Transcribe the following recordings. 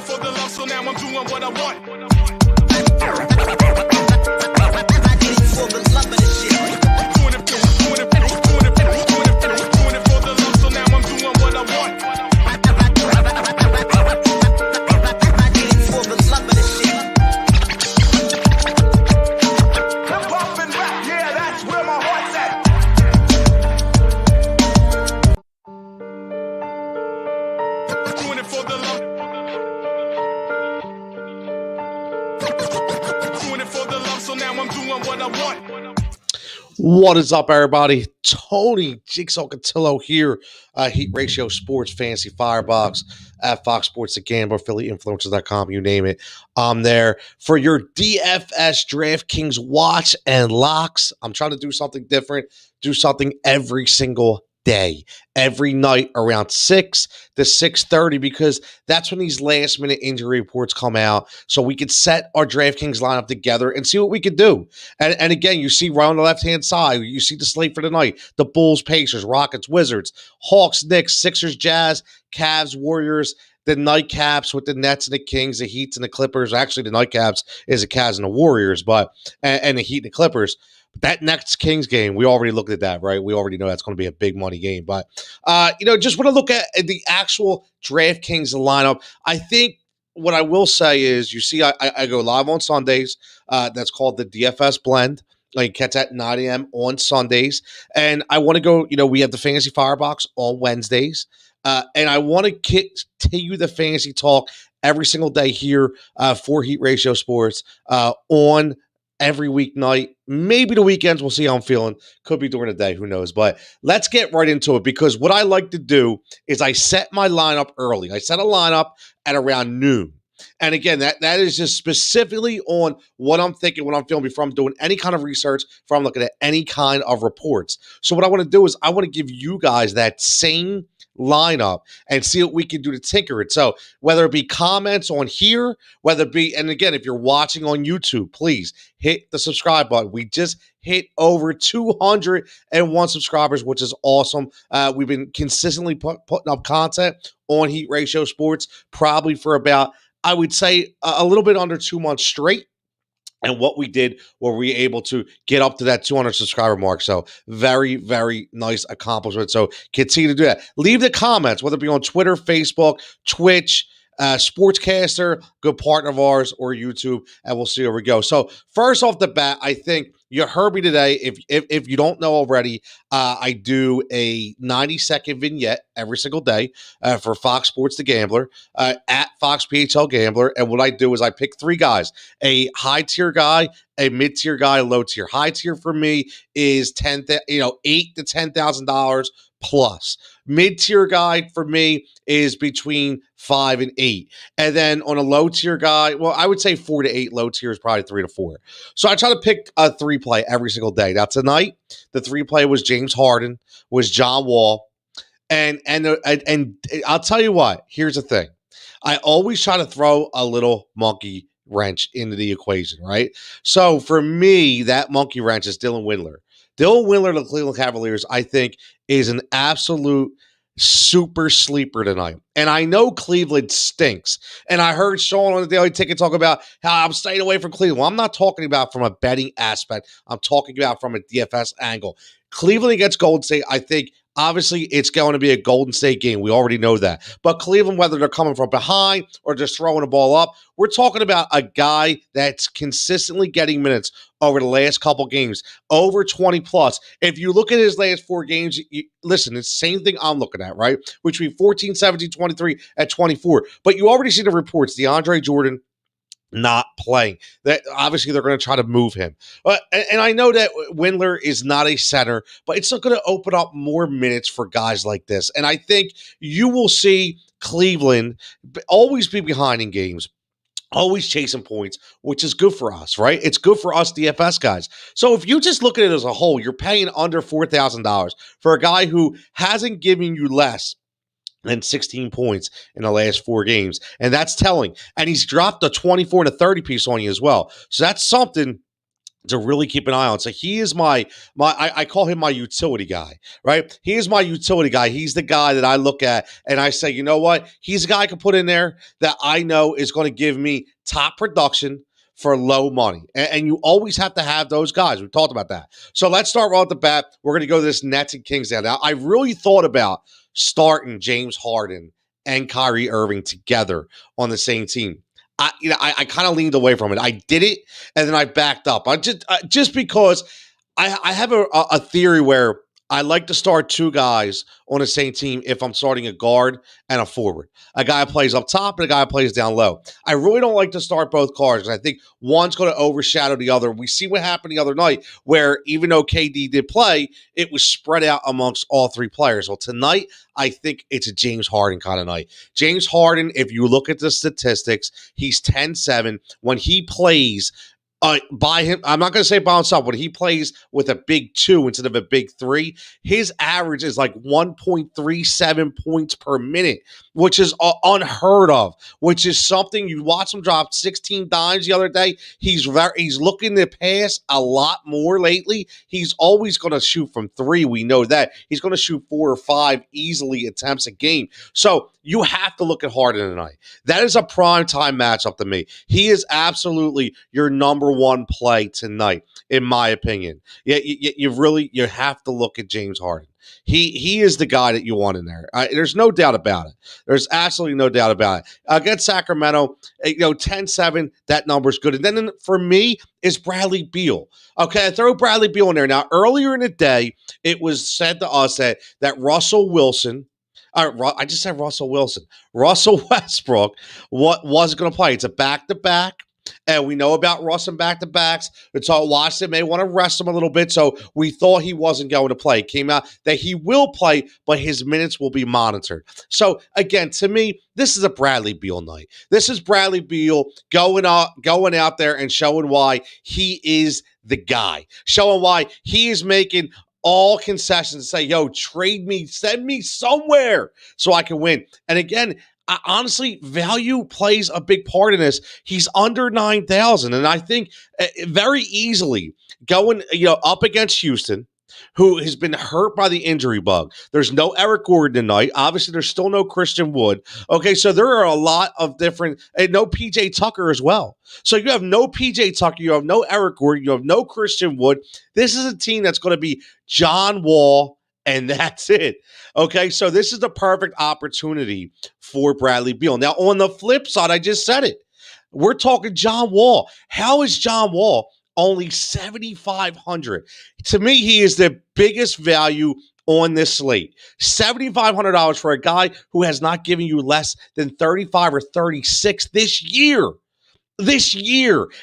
it for the love, so now I'm doing what I want. I did it for the love of the shit. Doing it for the love, so now I'm doing what I want. I did it for the love of the shit. Hip hop and rap, yeah, that's where my heart's at. Doing it for the love. Doing it for the love, so now I'm doing what I want. What is up, everybody? Tony Jigsaw Cutillo here. Heat Ratio Sports Fantasy Firebox at Fox Sports The Gambler, PhillyInfluencers.com, you name it. I'm there for your DFS Draftkings watch and locks. I'm trying to do something different, do something every single day, every night around 6 to 6:30, because that's when these last minute injury reports come out, so we could set our DraftKings lineup together and see what we could do. And again, you see right on the left hand side, you see the slate for the night: the Bulls, Pacers, Rockets, Wizards, Hawks, Knicks, Sixers, Jazz, Cavs, Warriors. The nightcaps with the Nets and the Kings, the Heats and the Clippers. Actually, the nightcaps is the Cavs and the Warriors, but and the Heat and the Clippers. That next Kings game, we already looked at that, right? We already know that's going to be a big money game. But, just want to look at the actual DraftKings lineup. I think what I will say is, you see, I go live on Sundays. That's called the DFS Blend. Like, catch at 9 a.m. on Sundays. And I want to go, we have the Fantasy Firebox on Wednesdays. And I want to continue the fantasy talk every single day here for Heat Ratio Sports on every weeknight. Maybe the weekends, we'll see how I'm feeling. Could be during the day, who knows. But let's get right into it, because what I like to do is I set my lineup early. I set a lineup at around noon. And again, that is just specifically on what I'm thinking, what I'm feeling, before I'm doing any kind of research, before I'm looking at any kind of reports. So what I want to do is I want to give you guys that same lineup and see what we can do to tinker it. So whether it be comments on here, whether it be, and again, if you're watching on YouTube, please hit the subscribe button. We just hit over 201 subscribers, which is awesome. We've been consistently putting up content on Heat Ratio Sports, probably for about, I would say, a little bit under 2 months straight. And what we did, were we able to get up to that 200 subscriber mark. So very, very nice accomplishment. So continue to do that. Leave the comments, whether it be on Twitter, Facebook, Twitch, Sportscaster, good partner of ours, or YouTube, and we'll see where we go. So first off the bat, I think you heard me today. If you don't know already, I do a 90-second vignette every single day for Fox Sports The Gambler, at Fox PHL Gambler. And what I do is I pick 3 guys: a high tier guy, a mid tier guy, a low tier. High tier for me is $8,000 to $10,000 plus. Mid-tier guy for me is between 5 and 8. And then on a low-tier guy, well, I would say 4 to 8. Low tier is probably 3 to 4. So I try to pick a 3-play every single day. Now tonight, the 3-play was James Harden, was John Wall, and I'll tell you what. Here's the thing: I always try to throw a little monkey wrench into the equation, right? So for me, that monkey wrench is Dylan Windler. Dylan Windler of the Cleveland Cavaliers, I think, is an absolute super sleeper tonight. And I know Cleveland stinks. And I heard Sean on the Daily Ticket talk about how I'm staying away from Cleveland. Well, I'm not talking about from a betting aspect. I'm talking about from a DFS angle. Cleveland against Golden State, I think, obviously, it's going to be a Golden State game. We already know that. But Cleveland, whether they're coming from behind or just throwing the ball up, we're talking about a guy that's consistently getting minutes over the last couple games, over 20 plus. If you look at his last 4 games, listen, it's the same thing I'm looking at, right? Between 14, 17, 23, and 24. But you already see the reports. DeAndre Jordan not playing. That obviously they're going to try to move him. And I know that Windler is not a center, but it's still going to open up more minutes for guys like this. And I think you will see Cleveland always be behind in games, always chasing points, which is good for us, right? It's good for us DFS guys. So if you just look at it as a whole, you're paying under $4,000 for a guy who hasn't given you less than 16 points in the last 4 games. And that's telling. And he's dropped a 24 and a 30 piece on you as well. So that's something to really keep an eye on. So he is I call him my utility guy, right? He is my utility guy. He's the guy that I look at and I say, you know what? He's a guy I can put in there that I know is going to give me top production for low money. And you always have to have those guys. We've talked about that. So let's start right off the bat. We're going to go to this Nets and Kings down. Now, I really thought about starting James Harden and Kyrie Irving together on the same team. I kind of leaned away from it. I did it, and then I backed up. I just because I have a theory where I like to start two guys on the same team if I'm starting a guard and a forward. A guy who plays up top and a guy who plays down low. I really don't like to start both guards because I think one's going to overshadow the other. We see what happened the other night where even though KD did play, it was spread out amongst all three players. Well, tonight, I think it's a James Harden kind of night. James Harden, if you look at the statistics, he's 10-7. When he plays by him, I'm not going to say by himself. When he plays with a big 2 instead of a big 3, his average is like 1.37 points per minute, which is unheard of. Which is something you watch him drop 16 dimes the other day. He's looking to pass a lot more lately. He's always going to shoot from 3. We know that he's going to shoot 4 or 5 easily attempts a game. So you have to look at Harden tonight. That is a prime time matchup to me. He is absolutely your number one play tonight, in my opinion. You have to look at James Harden. He is the guy that you want in there. There's no doubt about it. There's absolutely no doubt about it. Against Sacramento, 10-7, that number's good. And then for me is Bradley Beal. Okay, I throw Bradley Beal in there. Now, earlier in the day, it was said to us that Russell Wilson, I just said Russell Wilson. Russell Westbrook wasn't going to play. It's a back-to-back. And we know about Russ and back-to-backs. It's all Washington may want to rest him a little bit, so we thought he wasn't going to play. It came out that he will play, but his minutes will be monitored. So, again, to me, this is a Bradley Beal night. This is Bradley Beal going out there and showing why he is the guy. Showing why he is making all concessions. Say, yo, trade me, send me somewhere so I can win. And again, honestly, value plays a big part in this. He's under 9,000, and I think very easily going, up against Houston, who has been hurt by the injury bug. There's no Eric Gordon tonight. Obviously, there's still no Christian Wood. Okay, so there are a lot of different, and no PJ Tucker as well. So you have no PJ Tucker, you have no Eric Gordon, you have no Christian Wood. This is a team that's going to be John Wall, and that's it. Okay, so this is the perfect opportunity for Bradley Beal. Now, on the flip side, I just said it. We're talking John Wall. How is John Wall only 7,500? To me, he is the biggest value on this slate. $7,500 for a guy who has not given you less than 35 or 36 this year.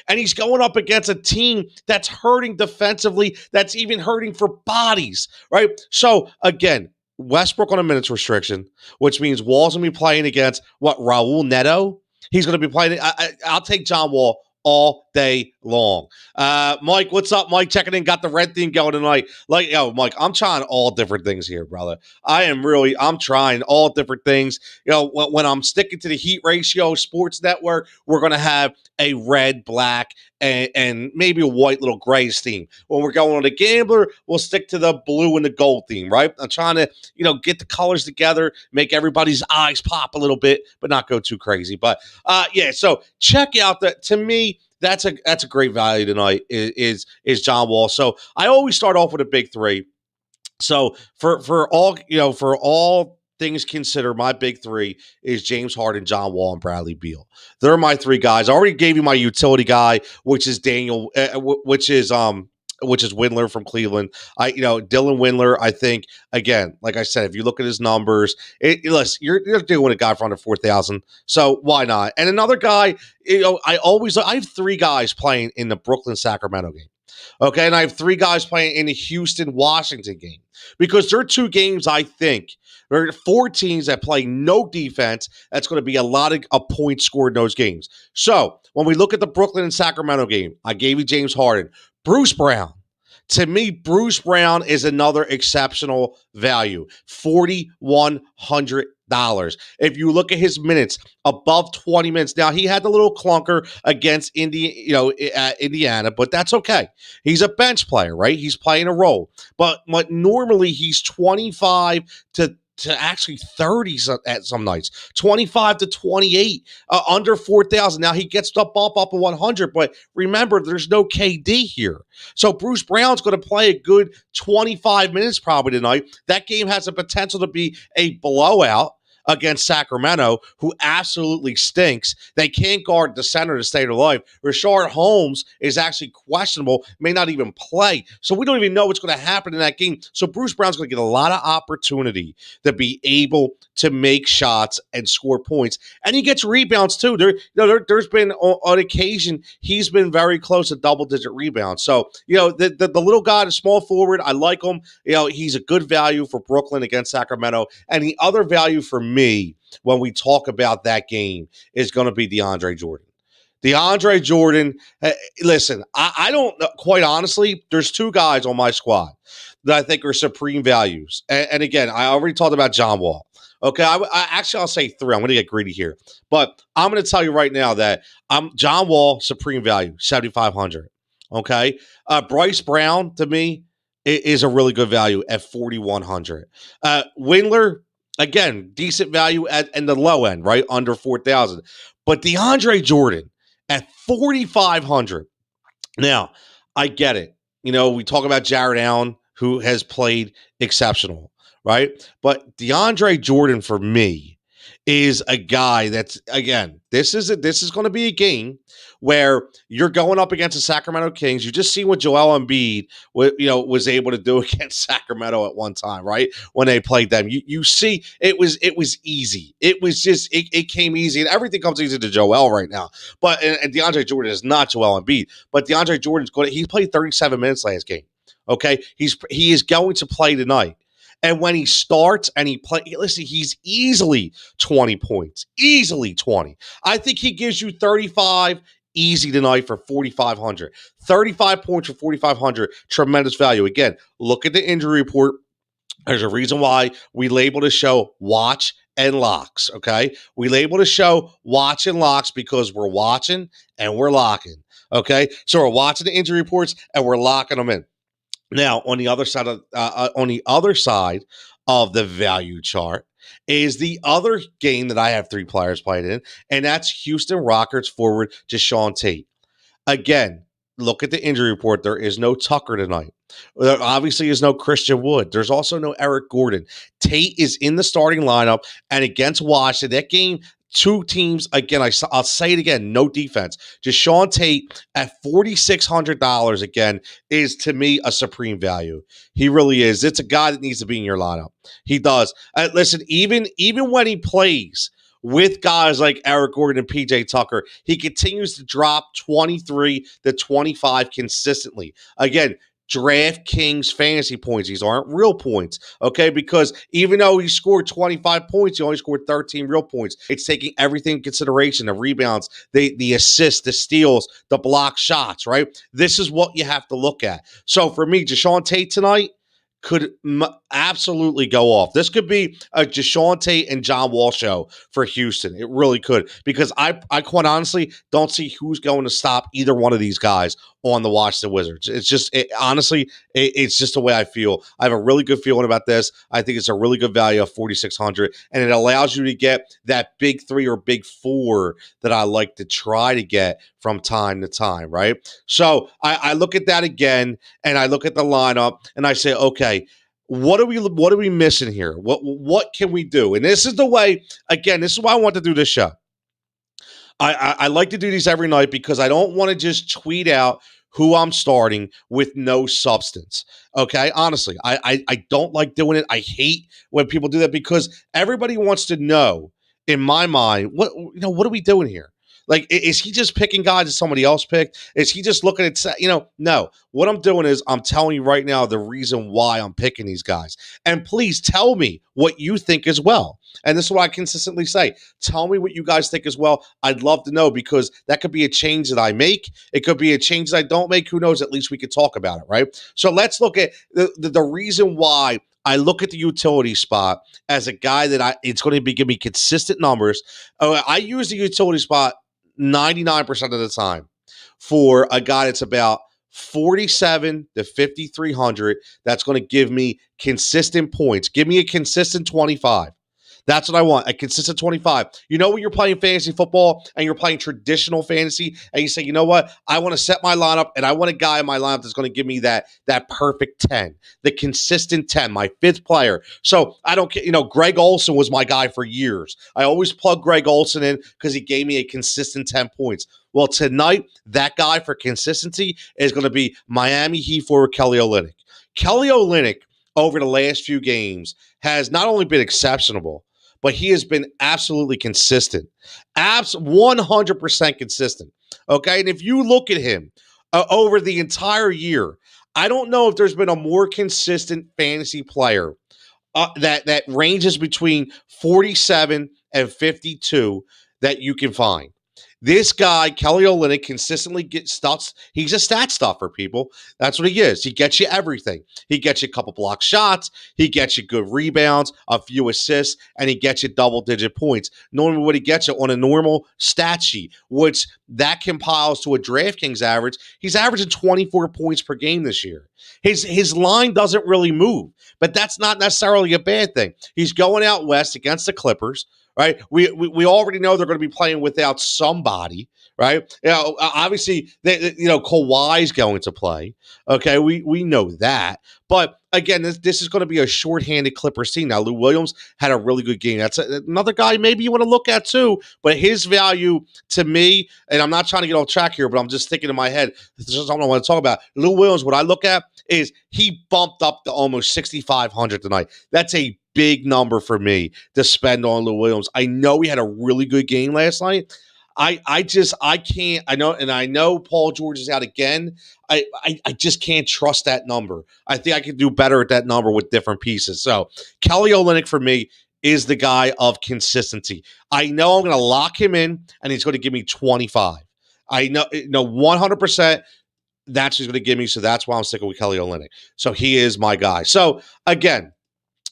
And he's going up against a team that's hurting defensively, that's even hurting for bodies, right? So, again, Westbrook on a minutes restriction, which means Wall's going to be playing against, Raul Neto? He's going to be playing. I'll take John Wall all day long. Mike, what's up, Mike? Checking in, got the red thing going tonight. Mike, I'm trying all different things here, brother. I'm trying all different things. When I'm sticking to the Heat Ratio Sports Network, we're going to have a red, black, and maybe a white little grays theme. When we're going on the Gambler, we'll stick to the blue and the gold theme, right? I'm trying to, get the colors together, make everybody's eyes pop a little bit, but not go too crazy. But so check out that. To me, that's a great value tonight is John Wall. So I always start off with a big 3. So for all things considered, my big 3 is James Harden, John Wall, and Bradley Beal. They're my 3 guys. I already gave you my utility guy, which is which is Windler from Cleveland. Dylan Windler, I think, again, like I said, if you look at his numbers, listen, you're dealing with a guy for under 4,000, so why not? And another guy, I have 3 guys playing in the Brooklyn-Sacramento game. Okay, and I have 3 guys playing in the Houston-Washington game because there are 2 games, I think. There are 4 teams that play no defense. That's going to be a lot of points scored in those games. So when we look at the Brooklyn and Sacramento game, I gave you James Harden. Bruce Brown. To me, Bruce Brown is another exceptional value. $4,100. If you look at his minutes, above 20 minutes. Now, he had the little clunker against Indiana, but that's okay. He's a bench player, right? He's playing a role. But normally he's 25 to actually 30 at some nights, 25 to 28, under 4,000. Now he gets the bump up to 100, but remember, there's no KD here. So Bruce Brown's going to play a good 25 minutes probably tonight. That game has the potential to be a blowout against Sacramento, who absolutely stinks. They can't guard the center to stay alive. Rashard Holmes is actually questionable, may not even play. So we don't even know what's going to happen in that game. So Bruce Brown's going to get a lot of opportunity to be able to make shots and score points. And he gets rebounds too. There's been, on occasion, he's been very close to double-digit rebounds. So, the little guy, the small forward, I like him. He's a good value for Brooklyn against Sacramento. And the other value for me, when we talk about that game, is going to be DeAndre Jordan. DeAndre Jordan, listen, I don't know, quite honestly, there's two guys on my squad that I think are supreme values. And again, I already talked about John Wall. Okay, I'll say three. I'm going to get greedy here. But I'm going to tell you right now that John Wall, supreme value, 7,500. Okay? Bryce Brown, to me, is a really good value at 4,100. Windler, again, decent value at the low end, right? Under 4,000. But DeAndre Jordan at 4,500. Now, I get it. We talk about Jared Allen, who has played exceptional, right? But DeAndre Jordan, for me, is a guy that's, again, this is going to be a game where you're going up against the Sacramento Kings. You just see what Joel Embiid was able to do against Sacramento at one time, right? When they played them. You see it was easy. It was just it came easy, and everything comes easy to Joel right now. But and DeAndre Jordan is not Joel Embiid, but DeAndre Jordan's he played 37 minutes last game. Okay? He is going to play tonight. And when he starts and he plays, listen, he's easily 20 points. Easily 20. I think he gives you 35 easy tonight for 4,500. 35 points for 4,500. Tremendous value. Again, look at the injury report. There's a reason why we label the show Watch and Locks, okay? We label the show Watch and Locks because we're watching and we're locking, okay? So we're watching the injury reports and we're locking them in. Now, on the other side of the value chart is the other game that I have three players played in, and that's Houston Rockets forward Ja'Sean Tate. Again, look at the injury report. There is no Tucker tonight. There obviously is no Christian Wood. There's also no Eric Gordon. Tate is in the starting lineup, and against Washington, that game, two teams, again, I'll say it again, no defense. Ja'Sean Tate at $4,600, again, is to me a supreme value. He really is. It's a guy that needs to be in your lineup. He does. Listen, even when he plays with guys like Eric Gordon and PJ Tucker, he continues to drop 23 to 25 consistently. Again, DraftKings fantasy points. These aren't real points, okay? Because even though he scored 25 points, he only scored 13 real points. It's taking everything in consideration, the rebounds, the assists, the steals, the block shots, right? This is what you have to look at. So for me, Ja'Sean Tate tonight could absolutely go off. This could be a Ja'Sean Tate and John Wall show for Houston. It really could, because I quite honestly don't see who's going to stop either one of these guys on the Washington Wizards. It's just, honestly, it's just the way I feel. I have a really good feeling about this. I think it's a really good value of 4,600, and it allows you to get that big three or big four that I like to try to get from time to time, right? So I look at that again, and I look at the lineup, and I say, okay, what are we missing here? What can we do? And this is the way, again, this is why I want to do this show. I like to do these every night because I don't want to just tweet out who I'm starting with no substance. Okay, honestly, I don't like doing it. I hate when people do that because everybody wants to know, in my mind, what are we doing here? Like, is he just picking guys that somebody else picked? Is he just looking at, no. What I'm doing is I'm telling you right now the reason why I'm picking these guys. And please tell me what you think as well. And this is what I consistently say. Tell me what you guys think as well. I'd love to know, because that could be a change that I make. It could be a change that I don't make. Who knows? At least we could talk about it, right? So let's look at the reason why I look at the utility spot as a guy that it's going to be give me consistent numbers. I use the utility spot 99% of the time for a guy that's about 47 to 5,300. That's going to give me consistent points. Give me a consistent 25. That's what I want, a consistent 25. You know when you're playing fantasy football and you're playing traditional fantasy and you say, you know what, I want to set my lineup and I want a guy in my lineup that's going to give me that perfect 10, the consistent 10, my fifth player. So I don't care, Greg Olsen was my guy for years. I always plug Greg Olsen in because he gave me a consistent 10 points. Well, tonight, that guy for consistency is going to be Miami Heat forward Kelly Olynyk. Kelly Olynyk, over the last few games, has not only been exceptional, but he has been absolutely consistent. 100% consistent. Okay, and if you look at him over the entire year, I don't know if there's been a more consistent fantasy player that ranges between 47 and 52 that you can find. This guy, Kelly Olynyk, consistently gets stats. He's a stat stuffer, people. That's what he is. He gets you everything. He gets you a couple block shots. He gets you good rebounds, a few assists, and he gets you double-digit points. Normally what he gets you on a normal stat sheet, which that compiles to a DraftKings average. He's averaging 24 points per game this year. His line doesn't really move, but that's not necessarily a bad thing. He's going out west against the Clippers. Right, we already know they're going to be playing without somebody, right? Obviously, Kawhi's going to play. Okay, we know that, but again, this is going to be a shorthanded Clippers team. Now, Lou Williams had a really good game. That's another guy maybe you want to look at too. But his value to me, and I'm not trying to get off track here, but I'm just thinking in my head. This is something I want to talk about. Lou Williams, what I look at is he bumped up to almost 6,500 tonight. That's a big number for me to spend on Lou Williams. I know he had a really good game last night. I can't. I know Paul George is out again. I just can't trust that number. I think I could do better at that number with different pieces. So Kelly Olynyk for me is the guy of consistency. I know I'm going to lock him in, and he's going to give me 25. I know 100%. That's what he's going to give me. So that's why I'm sticking with Kelly Olynyk. So he is my guy. So again,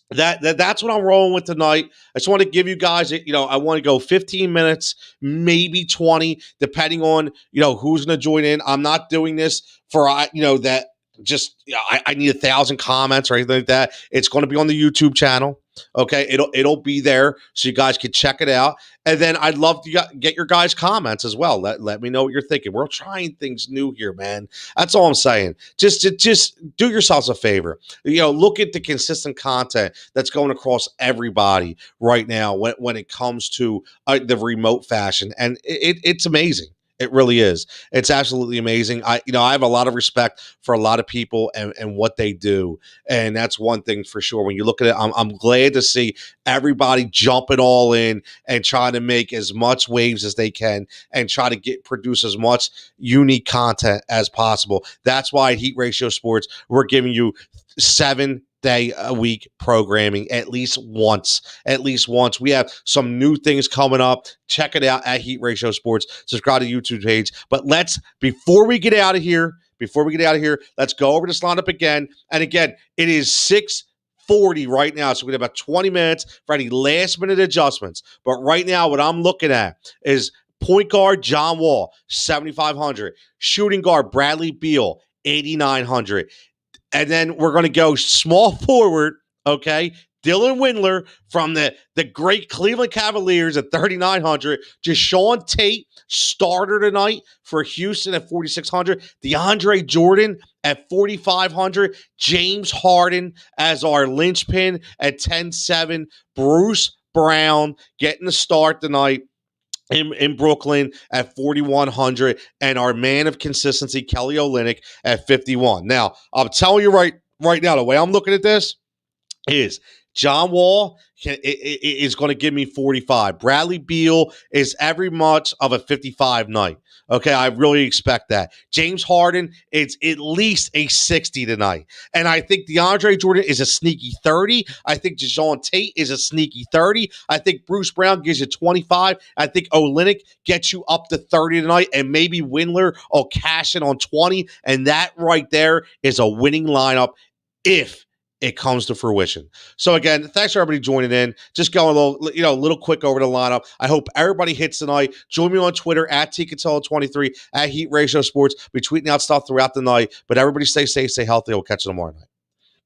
that's what I'm rolling with tonight. I just want to give you guys, I want to go 15 minutes, maybe 20, depending on, who's going to join in. I'm not doing this for, that just, I need 1,000 comments or anything like that. It's going to be on the YouTube channel. Okay, it'll be there so you guys can check it out. And then I'd love to get your guys' comments as well. Let me know what you're thinking. We're trying things new here, man. That's all I'm saying. Just do yourselves a favor. Look at the consistent content that's going across everybody right now when it comes to the remote fashion, and it's amazing. It really is. It's absolutely amazing. I have a lot of respect for a lot of people and what they do. And that's one thing for sure. When you look at it, I'm glad to see everybody jumping all in and trying to make as much waves as they can and try to produce as much unique content as possible. That's why at Heat Ratio Sports, we're giving you 7-day a week programming at least once. We have some new things coming up. Check it out at Heat Ratio Sports. Subscribe to the YouTube page. But before we get out of here, let's go over this lineup again. And again, it is 6:40 right now. So we have about 20 minutes for any last minute adjustments. But right now, what I'm looking at is point guard John Wall, 7,500. Shooting guard Bradley Beal, 8,900. And then we're going to go small forward, okay? Dylan Windler from the great Cleveland Cavaliers at 3,900. Jigsaw Tate, starter tonight for Houston at 4,600. DeAndre Jordan at 4,500. James Harden as our linchpin at 10,700. Bruce Brown getting the start tonight in Brooklyn at 4,100, and our man of consistency, Kelly Olynyk, at 51. Now, I'm telling you right now, the way I'm looking at this is John Wall is going to give me 45. Bradley Beal is every much of a 55 night. Okay, I really expect that. James Harden is at least a 60 tonight. And I think DeAndre Jordan is a sneaky 30. I think Jigsaw Tate is a sneaky 30. I think Bruce Brown gives you 25. I think Olynyk gets you up to 30 tonight. And maybe Windler will cash in on 20. And that right there is a winning lineup if it comes to fruition. So again, thanks for everybody joining in. Just going a little quick over the lineup. I hope everybody hits tonight. Join me on Twitter at TCutillo23 at Heat Ratio Sports. Be tweeting out stuff throughout the night. But everybody stay safe, stay healthy. We'll catch you tomorrow night.